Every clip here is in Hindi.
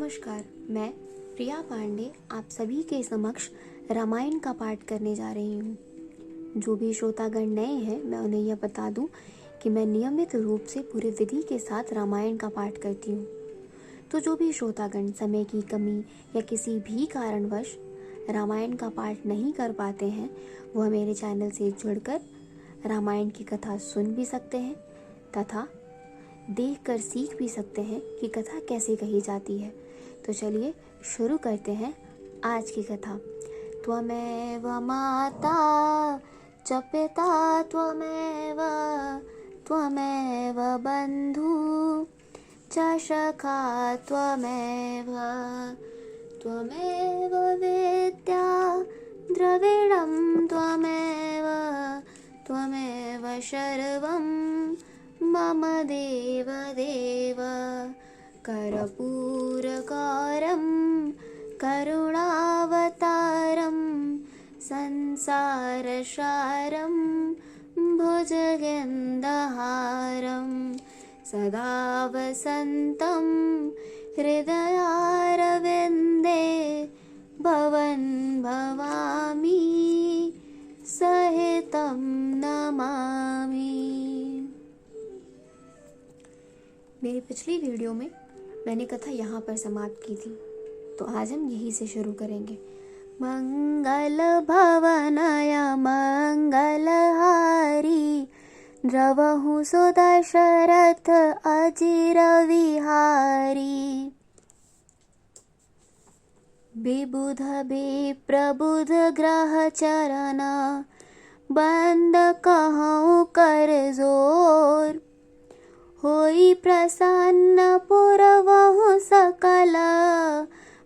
नमस्कार, मैं प्रिया पांडे आप सभी के समक्ष रामायण का पाठ करने जा रही हूँ। जो भी श्रोतागण नए हैं, मैं उन्हें यह बता दूँ कि मैं नियमित रूप से पूरे विधि के साथ रामायण का पाठ करती हूँ। तो जो भी श्रोतागण समय की कमी या किसी भी कारणवश रामायण का पाठ नहीं कर पाते हैं, वह मेरे चैनल से जुड़कर रामायण की कथा सुन भी सकते हैं तथा देखकर सीख भी सकते हैं कि कथा कैसे कही जाती है। तो चलिए शुरू करते हैं आज की कथा। त्वमेव माता च पिता त्वमेव त्वमेव बन्धु च सखा त्वमेव त्वमेव विद्या द्रविणं त्वमेव त्वमेव सर्वं मम देव देव कर्पूरकारं करुणावतारं संसारसारं भुजगेन्दहारं सदा वसन्तं हृदयारविन्दे भवन् भवामि सहितं नमामि। मेरी पिछली वीडियो में मैंने कथा यहाँ पर समाप्त की थी, तो आज हम यहीं से शुरू करेंगे। मंगल भवनय मंगलहारी द्रवहु सुदशरथ अजिर विहारी विबुध विप्रबुध ग्रह चरण बंद कहूँ कर जोर होई प्रसन्न पुरवहु सकल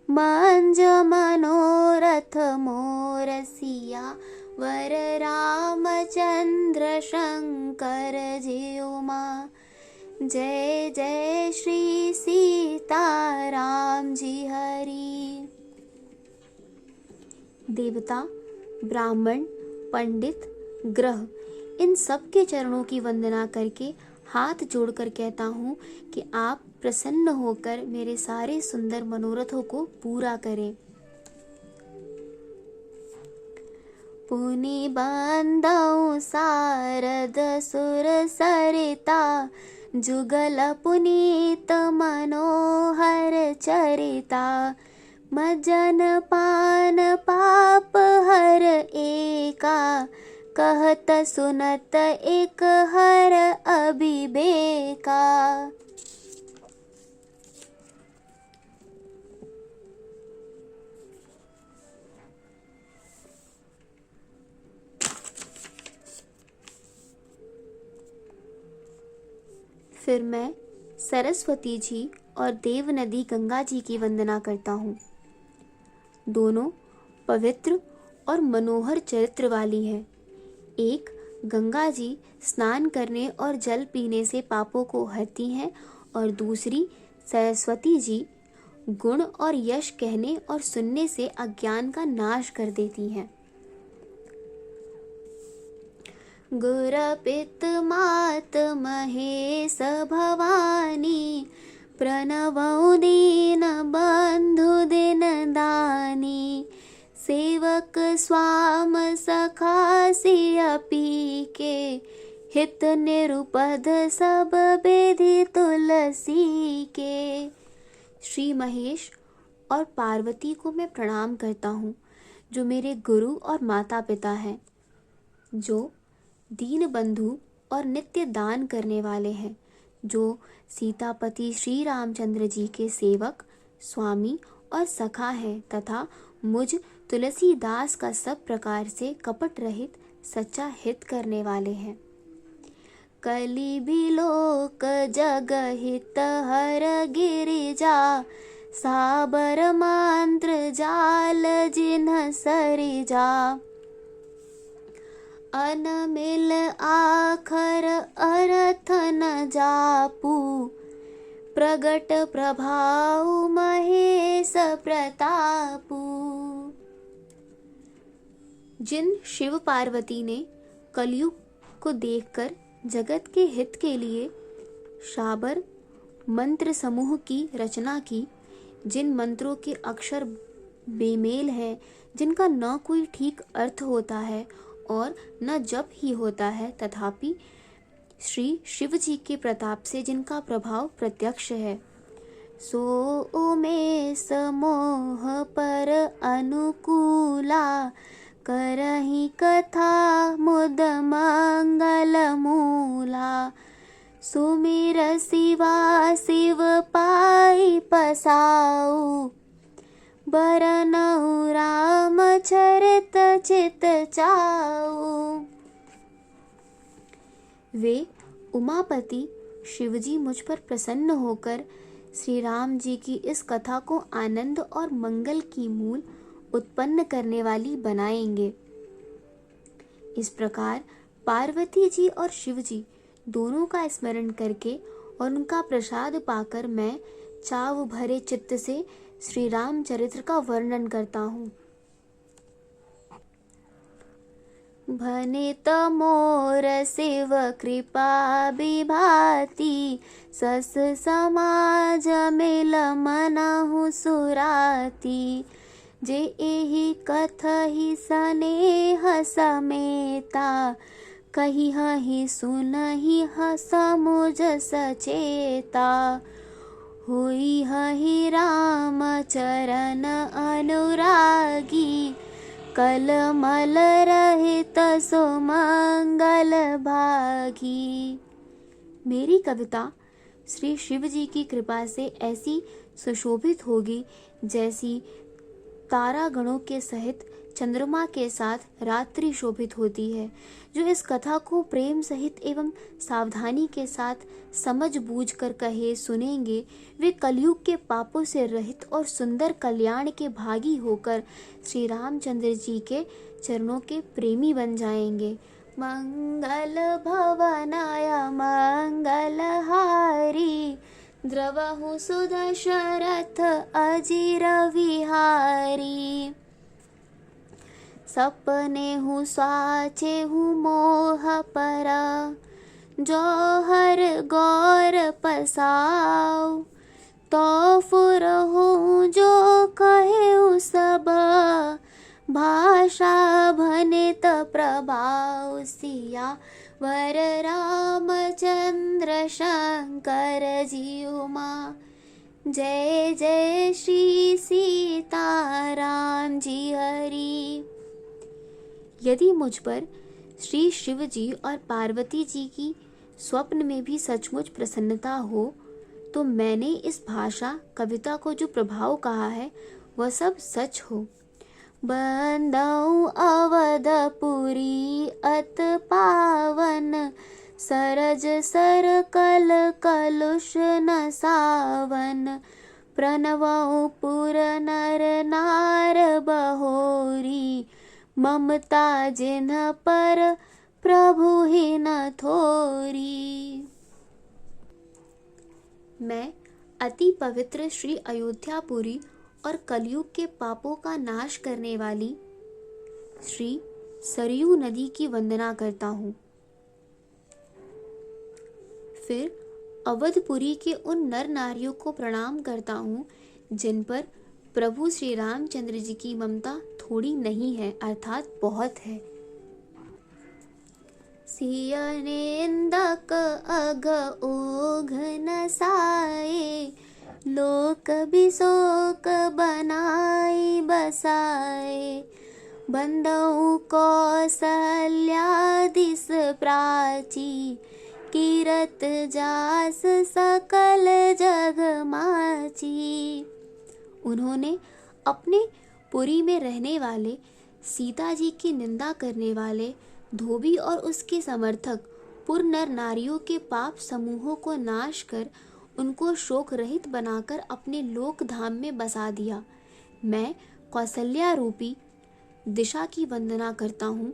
मंज मनोरथ मोर सिया वर रामचंद्र शंकर जियुमा जय जय श्री सीताराम जी हरि। देवता, ब्राह्मण, पंडित, ग्रह, इन सब के चरणों की वंदना करके हाथ जोड़कर कहता हूँ कि आप प्रसन्न होकर मेरे सारे सुंदर मनोरथों को पूरा करें। पुनि बंदौ सारद सुर सरिता जुगल पुनीत मनोहर चरिता मज्जन पान पाप हर एका कहत सुनत एक हर अभिबेका। फिर मैं सरस्वती जी और देव नदी गंगा जी की वंदना करता हूँ। दोनों पवित्र और मनोहर चरित्र वाली हैं। एक गंगा जी स्नान करने और जल पीने से पापों को हरती हैं और दूसरी सरस्वती जी गुण और यश कहने और सुनने से अज्ञान का नाश कर देती हैं। गुर पित मात महेश भवानी प्रणवौ दीन बंधु दिन दानी सेवक स्वाम सखा सियपी के हित निरुपध सब विधि तुलसी के। श्री महेश और पार्वती को मैं प्रणाम करता हूँ, जो मेरे गुरु और माता पिता हैं, जो दीन बंधु और नित्य दान करने वाले हैं, जो सीतापति श्री रामचंद्र जी के सेवक, स्वामी और सखा हैं तथा मुझ तुलसीदास का सब प्रकार से कपट रहित सच्चा हित करने वाले हैं। कलि बिलोक जग हित हर गिरिजा साबर मंत्र जाल जिन्ह सरिजा अनमिल आखर अर्थ न जापू प्रगट प्रभाव महेश प्रतापू। जिन शिव पार्वती ने कलयुग को देखकर जगत के हित के लिए शाबर मंत्र समूह की रचना की, जिन मंत्रों के अक्षर बेमेल हैं, जिनका न कोई ठीक अर्थ होता है और न जप ही होता है, तथापि श्री शिव जी के प्रताप से जिनका प्रभाव प्रत्यक्ष है, सो उमे समोह पर अनुकूला, करहि कथा मुद मंगल मूला। सुमिर शिवा शिव पाई पसाऊ, बरनऊ राम चरित चित चाऊ। वे उमापति शिवजी मुझ पर प्रसन्न होकर श्री राम जी की इस कथा को आनंद और मंगल की मूल उत्पन्न करने वाली बनाएंगे। इस प्रकार पार्वती जी और शिव जी दोनों का स्मरण करके और उनका प्रसाद पाकर मैं चाव भरे चित्त से श्री राम चरित्र का वर्णन करता हूँ। भनित मोर शिव कृपा विभाति, सस समाज मिल मनहु सुराती। जे एहि कथहि स्नेह समेता, कहिहि सुनहि समुझ सचेता। होई हहि राम चरण अनुरागी, कलमल रहित सुमंगल भागी। मेरी कविता श्री शिव जी की कृपा से ऐसी सुशोभित होगी जैसी तारागणों के सहित चंद्रमा के साथ रात्रि शोभित होती है। जो इस कथा को प्रेम सहित एवं सावधानी के साथ समझ बूझ कर कहे सुनेंगे, वे कलयुग के पापों से रहित और सुंदर कल्याण के भागी होकर श्री रामचंद्र जी के चरणों के प्रेमी बन जाएंगे। मंगल भवनाय मंगलहारी, द्रवहु सुदशरथ अजिर विहारी। सपने हूँ स्वाचे हूँ मोह परा, जौहर गौर पसाओ। तो फुर हूँ जो कहे सब, भाषा भनित प्रभाव। सिया वर रामचंद्र शंकर जी उमा, जय जय श्री सीताराम जी हरि। यदि मुझ पर श्री शिव जी और पार्वती जी की स्वप्न में भी सचमुच प्रसन्नता हो, तो मैंने इस भाषा कविता को जो प्रभाव कहा है वह सब सच हो। बंदऊ अवधपुरी अत पावन, सरज सर कल कलुष न सावन। प्रणवऊ पुर नर नार बहोरी, ममता जिन्ह पर प्रभु ही न थोरी। मैं अति पवित्र श्री अयोध्यापुरी और कलयुग के पापों का नाश करने वाली श्री सरयू नदी की वंदना करता हूँ। फिर अवधपुरी के उन नर नारियों को प्रणाम करता हूँ जिन पर प्रभु श्री रामचंद्र जी की ममता थोड़ी नहीं है, अर्थात बहुत है। सियनेन्दक अघ ओघ नसाए, लोक बिशोक बनाई बसाए। बंदऊ कौसल्यादिस प्राची, कीरत जास सकल जग माची। उन्होंने अपने पुरी में रहने वाले सीता जी की निंदा करने वाले धोबी और उसके समर्थक पुर नर नारियों के पाप समूहों को नाश कर उनको शोक रहित बनाकर अपने लोक धाम में बसा दिया। मैं कौसल्या रूपी दिशा की वंदना करता हूँ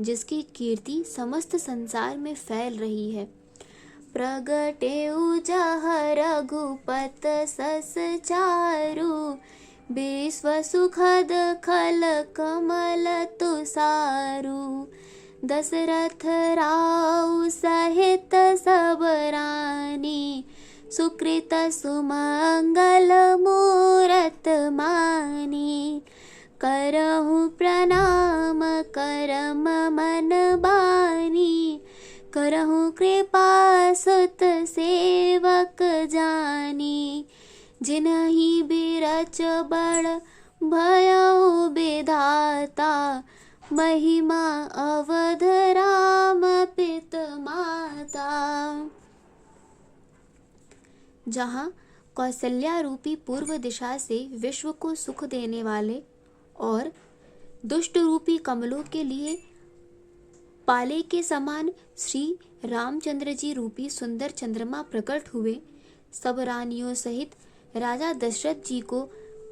जिसकी कीर्ति समस्त संसार में फैल रही है। प्रगटे उजह रघुपत सस चारु, विश्व सुखद खल कमल तुसारु। दशरथ राउ सहित सब रानी, सुकृत सुमंगल मोर प्रणाम करम मन बानी, करहु कृपा सुत सेवक जानी। जिनहि बिरच बड़ भयउ विधाता, महिमा अवध राम पित माता। जहाँ कौशल्या रूपी पूर्व दिशा से विश्व को सुख देने वाले और दुष्ट रूपी कमलों के लिए पाले के समान श्री रामचंद्र जी रूपी सुंदर चंद्रमा प्रकट हुए, सब रानियों सहित राजा दशरथ जी को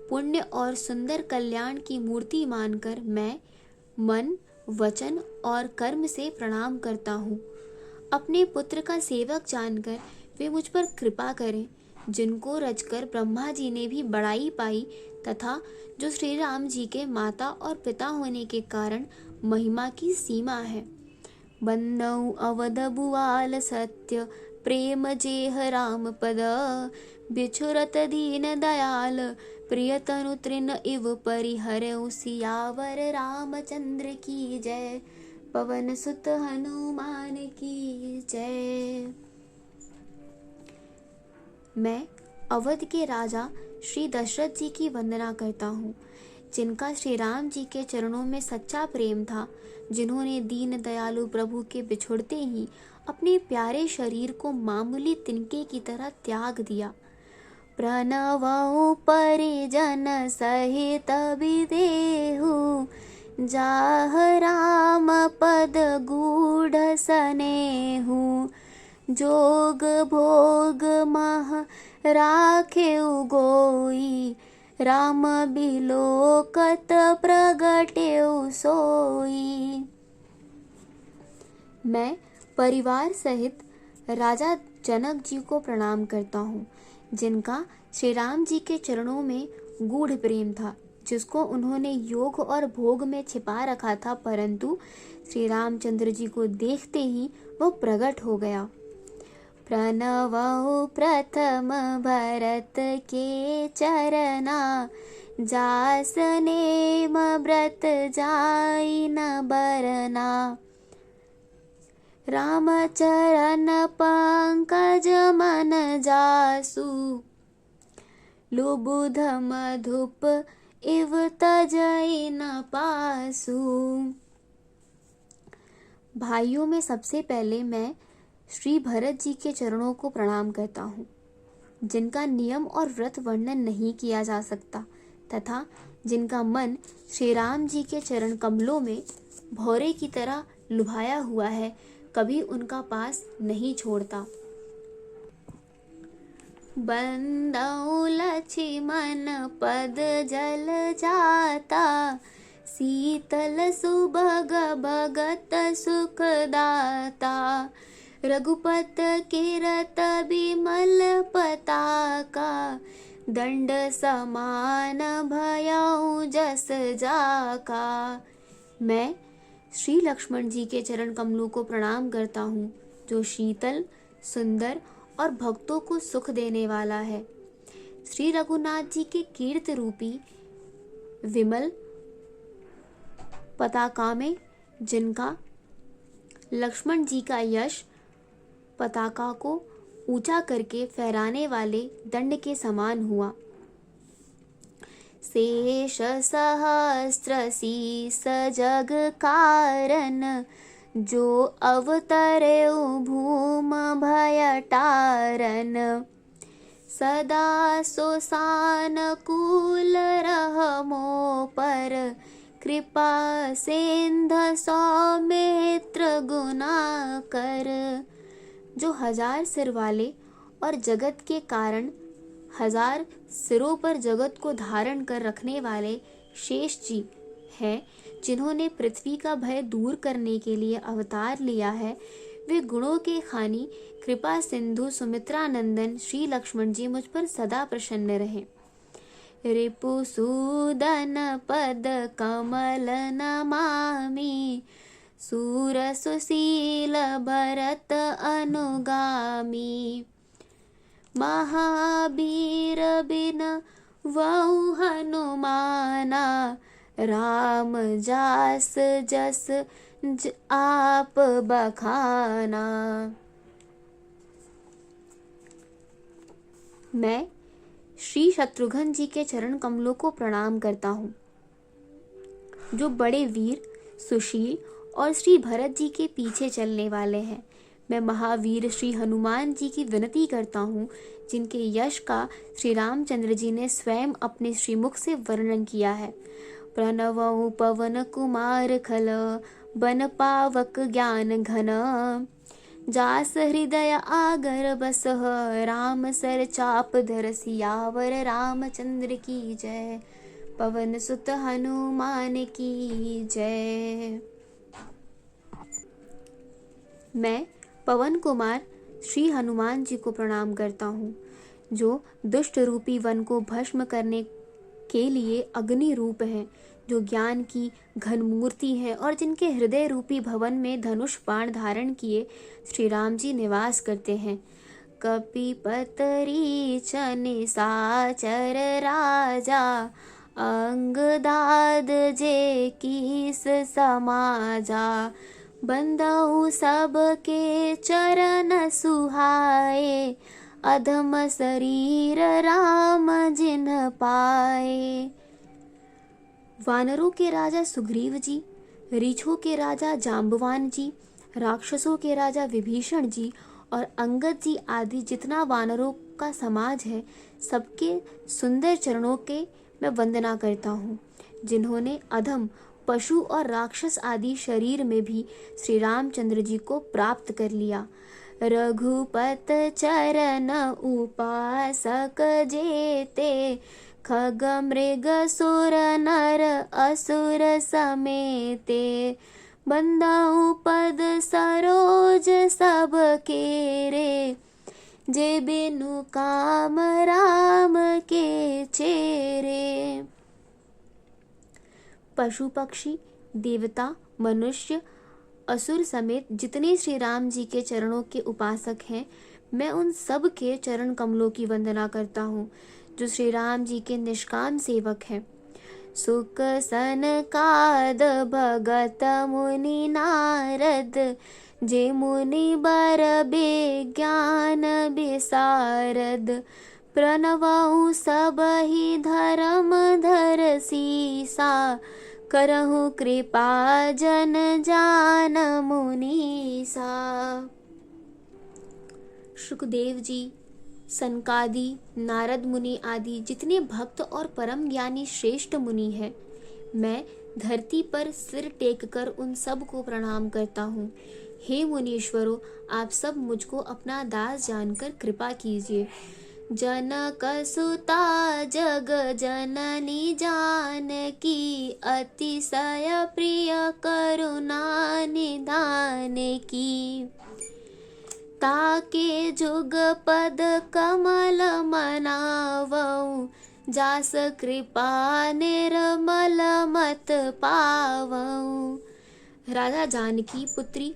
पुण्य और सुंदर कल्याण की मूर्ति मानकर मैं मन, वचन और कर्म से प्रणाम करता हूँ। अपने पुत्र का सेवक जानकर वे मुझ पर कृपा करें, जिनको रचकर ब्रह्मा जी ने भी बड़ाई पाई तथा जो श्री राम जी के माता और पिता होने के कारण महिमा की सीमा है। बन्नौ अवध भुआल सत्य, प्रेम जेह राम पद, बिछुरत दीन दयाल, प्रियतनु तृण इव परिहरउ, सियावर रामचंद्र की जय, पवन सुत हनुमान की जय। मैं अवध के राजा श्री दशरथ जी की वंदना करता हूँ, जिनका श्री राम जी के चरणों में सच्चा प्रेम था, जिन्होंने दीन दयालु प्रभु के बिछुड़ते ही अपने प्यारे शरीर को मामूली तिनके की तरह त्याग दिया। प्रणवउ परिजन सहित विदेहु, जाह राम पद गूढ़ सनेहु, जोग भोग मह राखेउ गोई, राम बिलोकत प्रगटेउ सोई। मैं परिवार सहित राजा जनक जी को प्रणाम करता हूँ, जिनका श्री राम जी के चरणों में गूढ़ प्रेम था, जिसको उन्होंने योग और भोग में छिपा रखा था, परंतु श्री रामचंद्र जी को देखते ही वो प्रकट हो गया। प्रणवउ प्रथम भरत के चरना, जास नेम व्रत जाई न बरना, राम चरण पंकज मन जासु, लुबुध मधुप इव तजई न पासु। भाइयों में सबसे पहले मैं श्री भरत जी के चरणों को प्रणाम करता हूँ, जिनका नियम और व्रत वर्णन नहीं किया जा सकता तथा जिनका मन श्री राम जी के चरण कमलों में भौरे की तरह लुभाया हुआ है, कभी उनका पास नहीं छोड़ता। बंदौ लक्ष्मण पद जल जाता, शीतल सुभग भगत सुखदाता, रघुपत किरत बिमल पताका, दंड समान भयउ जस जाका। मैं श्री लक्ष्मण जी के चरण कमलों को प्रणाम करता हूँ, जो शीतल, सुंदर और भक्तों को सुख देने वाला है। श्री रघुनाथ जी के कीर्ति रूपी विमल पताका में, जिनका लक्ष्मण जी का यश पताका को ऊंचा करके फहराने वाले दंड के समान हुआ। शेष सहस्त्र शीस जग कारण, जो अवतरे भूम भय टारन, सदा सोसान कूल रहमो पर, कृपा सिंध सौमित्र गुना कर। जो हजार सिर वाले और जगत के कारण हजार सिरों पर जगत को धारण कर रखने वाले शेष जी हैं, जिन्होंने पृथ्वी का भय दूर करने के लिए अवतार लिया है, वे गुणों के खानी कृपा सिंधु सुमित्रा नंदन श्री लक्ष्मण जी मुझ पर सदा प्रसन्न रहें। रिपुसूदन पद कमल नमामि, सूर सुशील भरत अनुगामी, महावीर बिन वहु हनुमाना, राम जास जस आप बखाना। मैं श्री शत्रुघ्न जी के चरण कमलों को प्रणाम करता हूँ, जो बड़े वीर, सुशील और श्री भरत जी के पीछे चलने वाले हैं। मैं महावीर श्री हनुमान जी की विनती करता हूँ, जिनके यश का श्री रामचंद्र जी ने स्वयं अपने श्रीमुख से वर्णन किया है। प्रणवउ पवन कुमार खल, बन पावक ज्ञान घन। जास हृदय आगर बसह, राम सर चाप धर सियावर रामचंद्र की जय। पवन सुत हनुमान की जय। मैं पवन कुमार श्री हनुमान जी को प्रणाम करता हूँ, जो दुष्ट रूपी वन को भस्म करने के लिए अग्नि रूप हैं, जो ज्ञान की घन मूर्ति है और जिनके हृदय रूपी भवन में धनुष बाण धारण किए श्री राम जी निवास करते हैं। कपिपतरी चनि साचर राजा, अंगदाद जे कीस समाजा। बंदहु सबके चरण सुहाए, अधम शरीर राम जिन पाए। वानरों के राजा सुग्रीव जी, रीछों के राजा जाम्बवान जी, राक्षसों के राजा विभीषण जी और अंगद जी आदि जितना वानरों का समाज है, सबके सुंदर चरणों के मैं वंदना करता हूँ, जिन्होंने अधम, पशु और राक्षस आदि शरीर में भी श्री रामचंद्र जी को प्राप्त कर लिया। रघुपत चरण उपासक जेते, खग मृग सुर नर असुर समेते। बंदहु पद सरोज सब केरे, जे बिनु काम राम के चेरे। पशु पक्षी, देवता, मनुष्य, असुर समेत जितने श्री राम जी के चरणों के उपासक हैं, मैं उन सब के चरण कमलों की वंदना करता हूँ, जो श्री राम जी के निष्काम सेवक हैं। सुख सनकाद भगत मुनि नारद, जे मुनि बर विज्ञान विसारद। प्रणवउ सबहि धर्म धर सीसा, करहु कृपा जन जान मुनीसा। शुकदेव जी, सनकादि, नारद मुनि आदि जितने भक्त और परम ज्ञानी श्रेष्ठ मुनि हैं, मैं धरती पर सिर टेक कर उन सब को प्रणाम करता हूँ। हे मुनीश्वरों, आप सब मुझको अपना दास जानकर कृपा कीजिए। जनक सुता जग जननी जानकी, अतिशय प्रिय करुणा निधान की। ताके जुग पद कमल मनावऊ, जास कृपा निर्मल मत पावऊ। राजा जानकी पुत्री,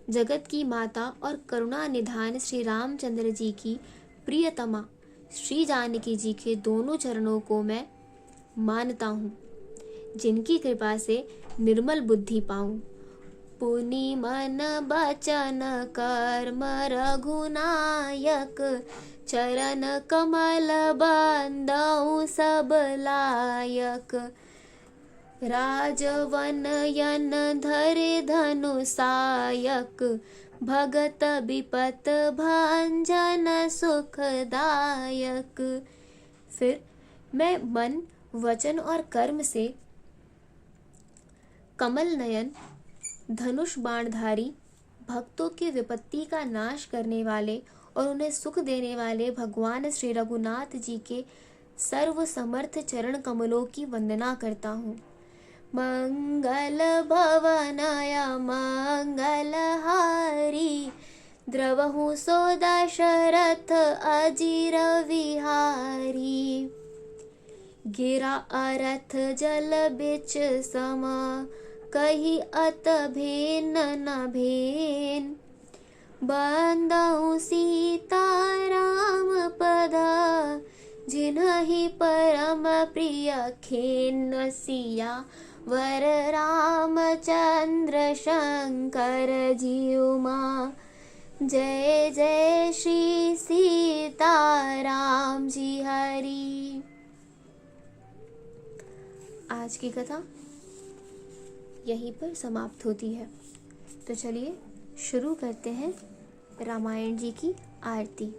जगत की माता और करुणा निधान श्री रामचंद्र जी की प्रियतमा श्री जानकी जी के दोनों चरणों को मैं मानता हूँ, जिनकी कृपा से निर्मल बुद्धि पाऊँ। पुनि मन बचन कर्म रघुनायक, चरण कमल बंदउ सब लायक। राजवन यन धरे धनु सायक, भगत विपत भंजन सुखदायक। फिर मैं मन, वचन और कर्म से कमल नयन, धनुष बाणधारी, भक्तों की विपत्ति का नाश करने वाले और उन्हें सुख देने वाले भगवान श्री रघुनाथ जी के सर्व समर्थ चरण कमलों की वंदना करता हूँ। मंगल भवनय मंगल हारी, द्रवहु सो दशरथ अजीर विहारी। गिरा अरथ जल बिच सम, कही अत भेन न भेन। बंदहु सीता राम पद, जिन्हि परम प्रिय खिन्न सिया वर रामचंद्र शंकर जीउमा। जय जय श्री सीताराम जी हरि। आज की कथा यहीं पर समाप्त होती है। तो चलिए शुरू करते हैं रामायण जी की आरती।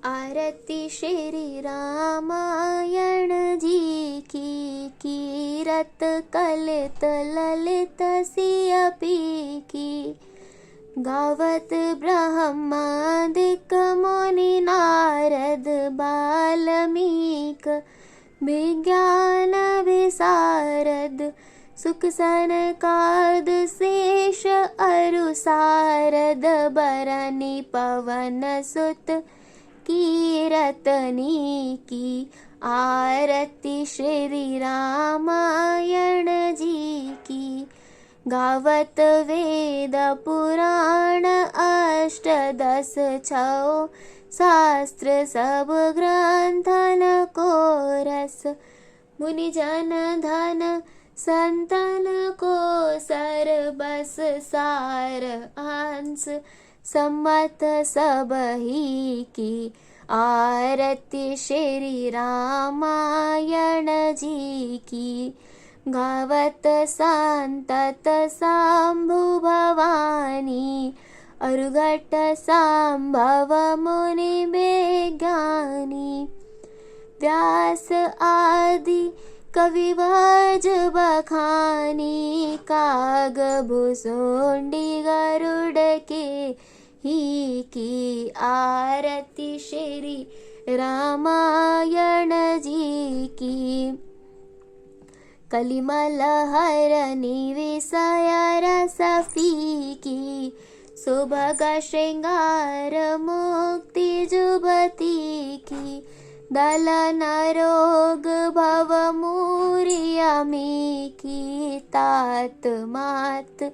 आरती श्री रामायण जी की, कीरत कलित ललित सियपी की। गावत ब्रह्मादिक मुनि नारद बाल्मीक, विज्ञान विशारद सुख सनकाद शेष अरु सारद। बरनी पवन सुत कीरतनी की। आरती श्री रामायण जी की। गावत वेद पुराण अष्टदश छौ, शास्त्र सब ग्रंथन को रस। मुनि जन धन संतन को सर, बस सार अंश सम्मत सब ही की। आरती श्री रामायण जी की। गावत संतत शंभु भवानी, अरुघट संभव मुनि विज्ञानी। व्यास आदि कविवर्ज बखानी, काग भुसुंडी गरुड़ के ही की। आरती श्री रामायण जी की। कलिमल हरनि विषय रस फीकी, सुभग श्रृंगार मुक्ति जुबती की। दलन रोग भव मूरियमी की। तात मात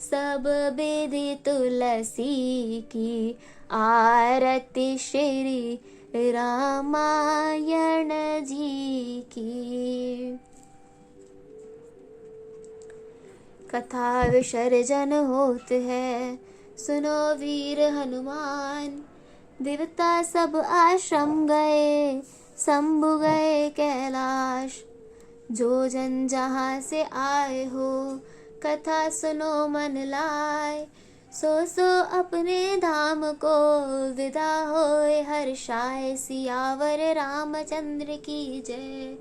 सब विधि तुलसी की। आरती श्री रामायण जी की। कथा विसर्जन होत है, सुनो वीर हनुमान। देवता सब आश्रम गए, शंभु गए कैलाश। जो जन जहाँ से आए हो, कथा सुनो मन लाए। सो अपने धाम को विदा होए हर्षाए। सियावर रामचंद्र की जय,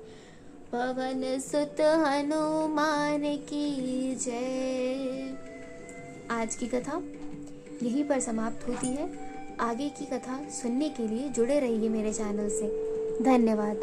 पवन सुत हनुमान की जय। आज की कथा यहीं पर समाप्त होती है। आगे की कथा सुनने के लिए जुड़े रहिए मेरे चैनल से। धन्यवाद।